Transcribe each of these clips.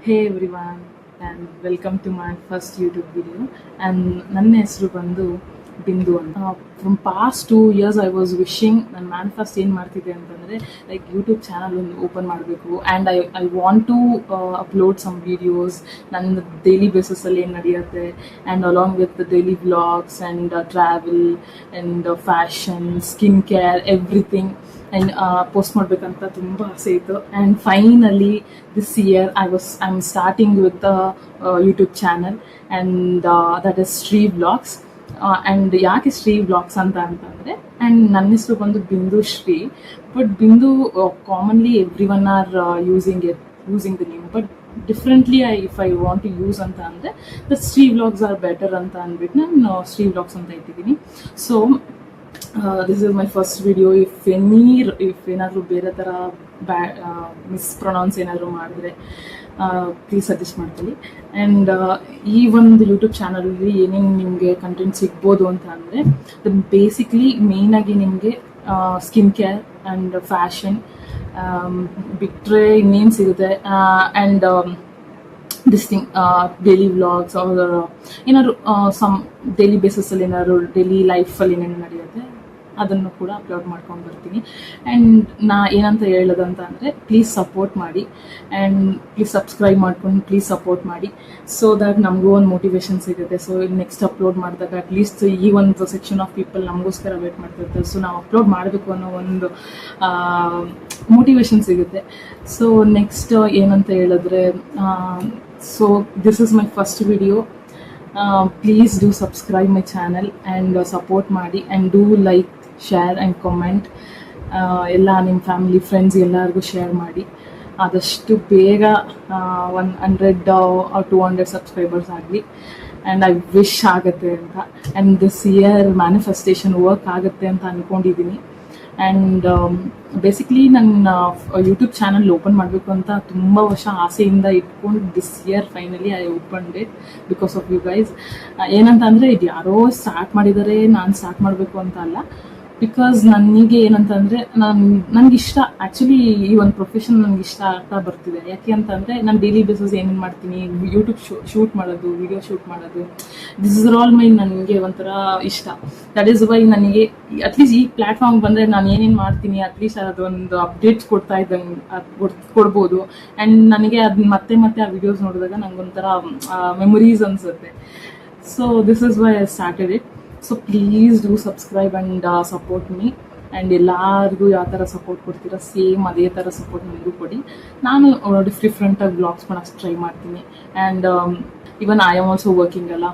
Hey everyone, and welcome to my first YouTube video. And ನನ್ನ ಹೆಸರು ಬಂದು ಬಿಂದು ಅಂತ. From past 2 years I was wishing ನಾನು manifest ಏನು ಮಾಡ್ತಿದ್ದೆ ಅಂತಂದರೆ ಲೈಕ್ ಯೂಟ್ಯೂಬ್ ಚಾನಲ್ ಒಂದು ಓಪನ್ ಮಾಡಬೇಕು and I want to upload some videos ನನ್ನ ಡೈಲಿ ಬೇಸಿಸಲ್ಲಿ ಏನು ನಡೆಯುತ್ತೆ and along with daily vlogs and travel and fashion skin care everything and post ಮಾಡಬೇಕಂತ ತುಂಬ ಆಸೆ ಇತ್ತು. And finally this year I am starting with YouTube channel and that is Shri vlogs. And ಯಾಕೆ Shri vlogs ಅಂತಂದರೆ and ನನ್ನ ಹೆಸರು ಬಂದು Bindu Shri, but Bindu commonly every one are using the name, but differently if I want to use ಅಂತ ಅಂದರೆ the Shri vlogs are better ಅಂತ ಅಂದ್ಬಿಟ್ಟು ನಾನು ಶ್ರೀ ವ್ಲಾಗ್ಸ್ ಅಂತ ಇಟ್ಟಿದ್ದೀನಿ. So this is my first video. If ಏನಾದರೂ ಬೇರೆ ಥರ ಮಿಸ್ಪ್ರೊನೌನ್ಸ್ ಏನಾದರೂ ಮಾಡಿದ್ರೆ ಪ್ಲೀಸ್ ಸಜೆಸ್ಟ್ ಮಾಡ್ತೀನಿ. ಆ್ಯಂಡ್ ಈ ಒಂದು ಯೂಟ್ಯೂಬ್ ಚಾನಲಲ್ಲಿ ಏನೇನು ನಿಮಗೆ ಕಂಟೆಂಟ್ ಸಿಗ್ಬೋದು ಅಂತ ಅಂದರೆ ಬೇಸಿಕ್ಲಿ ಮೇಯ್ನಾಗಿ ನಿಮಗೆ ಸ್ಕಿನ್ ಕೇರ್ ಆ್ಯಂಡ್ ಫ್ಯಾಷನ್ ಬಿಟ್ಟರೆ ಇನ್ನೇನು ಸಿಗುತ್ತೆ. And this thing daily vlogs ಏನಾದ್ರು ಸಮ್ ಡೈಲಿ ಬೇಸಿಸಲ್ಲಿ ಏನಾದ್ರು ಡೈಲಿ ಲೈಫಲ್ಲಿ ಏನೇನು ನಡೆಯುತ್ತೆ ಅದನ್ನು ಕೂಡ ಅಪ್ಲೋಡ್ ಮಾಡ್ಕೊಂಡು ಬರ್ತೀನಿ. ಆ್ಯಂಡ್ ನಾ ಏನಂತ ಹೇಳೋದಂತ ಅಂದರೆ ಪ್ಲೀಸ್ ಸಪೋರ್ಟ್ ಮಾಡಿ ಆ್ಯಂಡ್ ಪ್ಲೀಸ್ ಸಬ್ಸ್ಕ್ರೈಬ್ ಮಾಡ್ಕೊಂಡು ಪ್ಲೀಸ್ ಸಪೋರ್ಟ್ ಮಾಡಿ, ಸೊ ದ್ಯಾಟ್ ನಮಗೂ ಒಂದು ಮೋಟಿವೇಶನ್ ಸಿಗುತ್ತೆ. ಸೊ ನೆಕ್ಸ್ಟ್ ಅಪ್ಲೋಡ್ ಮಾಡಿದಾಗ ಅಟ್ಲೀಸ್ಟ್ ಈ ಒಂದು ಸೆಕ್ಷನ್ ಆಫ್ ಪೀಪಲ್ ನಮಗೋಸ್ಕರ ವೇಟ್ ಮಾಡ್ತಿರ್ತಾರೆ. ಸೊ ನಾವು ಅಪ್ಲೋಡ್ ಮಾಡಬೇಕು ಅನ್ನೋ ಒಂದು ಮೋಟಿವೇಶನ್ ಸಿಗುತ್ತೆ. ಸೊ ನೆಕ್ಸ್ಟ್ ಏನಂತ ಹೇಳಿದ್ರೆ so this is my first video. Please do subscribe my channel and support ಮಾಡಿ and do like, share and comment. ಎಲ್ಲ ನಿಮ್ಮ ಫ್ಯಾಮಿಲಿ ಫ್ರೆಂಡ್ಸ್ ಎಲ್ಲರಿಗೂ ಶೇರ್ ಮಾಡಿ. ಆದಷ್ಟು ಬೇಗ 100 or 200 ಸಬ್ಸ್ಕ್ರೈಬರ್ಸ್ ಆಗಲಿ ಆ್ಯಂಡ್ ಐ ವಿಶ್ ಆಗುತ್ತೆ ಅಂತ. And this year manifestation work ಆಗುತ್ತೆ ಅಂತ ಅಂದ್ಕೊಂಡಿದ್ದೀನಿ. ಆ್ಯಂಡ್ ಬೇಸಿಕ್ಲಿ ನನ್ನ ಯೂಟ್ಯೂಬ್ ಚಾನಲ್ ಓಪನ್ ಮಾಡಬೇಕು ಅಂತ ತುಂಬ ವರ್ಷ ಆಸೆಯಿಂದ ಇಟ್ಕೊಂಡು this year finally I opened it because of you guys. ಏನಂತ ಅಂದರೆ ಇದು ಯಾರೋ ಸ್ಟಾರ್ಟ್ ಮಾಡಿದ್ದಾರೆ, ನಾನು ಸ್ಟಾರ್ಟ್ ಮಾಡಬೇಕು ಅಂತ ಅಲ್ಲ. ಬಿಕಾಸ್ ನನಗೆ ಏನಂತಂದರೆ ನನಗಿಷ್ಟ ಆ್ಯಕ್ಚುಲಿ ಈ ಒಂದು ಪ್ರೊಫೆಷನ್ ನನಗೆ ಇಷ್ಟ ಆಗ್ತಾ ಬರ್ತಿದೆ. ಯಾಕೆ ಅಂತಂದರೆ ನಾನು ಡೈಲಿ ಬೇಸಿಸ್ ಏನೇನು ಮಾಡ್ತೀನಿ, ಯೂಟ್ಯೂಬ್ ಶೂಟ್ ಮಾಡೋದು, ವಿಡಿಯೋ ಶೂಟ್ ಮಾಡೋದು, ದಿಸ್ ಇಸ್ ಆಲ್ ಮೈ ನನಗೆ ಒಂಥರ ಇಷ್ಟ. ದಟ್ ಈಸ್ ವೈ ನನಗೆ ಅಟ್ಲೀಸ್ಟ್ ಈ ಪ್ಲ್ಯಾಟ್ಫಾರ್ಮ್ ಬಂದರೆ ನಾನು ಏನೇನು ಮಾಡ್ತೀನಿ ಅಟ್ಲೀಸ್ಟ್ ಅದೊಂದು ಅಪ್ಡೇಟ್ಸ್ ಕೊಡ್ತಾ ಇದ್ದಂಗೆ ಕೊಡ್ಬೋದು. ಆ್ಯಂಡ್ ನನಗೆ ಅದು ಮತ್ತೆ ಮತ್ತೆ ಆ ವಿಡಿಯೋಸ್ ನೋಡಿದಾಗ ನನಗೊಂಥರ ಮೆಮೊರೀಸ್ ಅನಿಸುತ್ತೆ. So this is why I started it. So please do subscribe and support me. And ಎಲ್ಲರಿಗೂ ಯಾವ ಥರ ಸಪೋರ್ಟ್ ಕೊಡ್ತೀರಾ ಸೇಮ್ ಅದೇ ಥರ ಸಪೋರ್ಟ್ ನನಗೂ ಕೊಡಿ. ನಾನು ಡಿಫ್ರೆಂಟಾಗಿ ವ್ಲಾಗ್ಸ್ ಮಾಡೋಕ್ಕೆ ಟ್ರೈ ಮಾಡ್ತೀನಿ. And even I am also working ಅಲ್ಲ,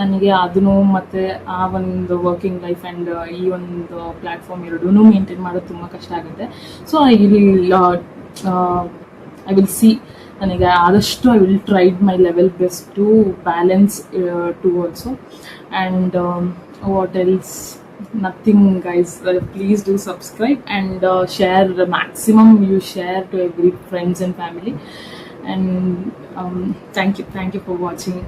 ನನಗೆ ಅದನ್ನು ಮತ್ತು ಆ ಒಂದು ವರ್ಕಿಂಗ್ ಲೈಫ್ ಆ್ಯಂಡ್ ಈ ಒಂದು ಪ್ಲ್ಯಾಟ್ಫಾರ್ಮ್ ಎರಡೂ ಮೇಂಟೈನ್ ಮಾಡೋದು ತುಂಬ ಕಷ್ಟ ಆಗುತ್ತೆ. ಸೊ ಐ ವಿಲ್ ಸಿ, ನನಗೆ ಆದಷ್ಟು I will tried my level best to balance to also. And what else, nothing guys. Please do subscribe and share the maximum you share to every friends and family. And thank you for watching.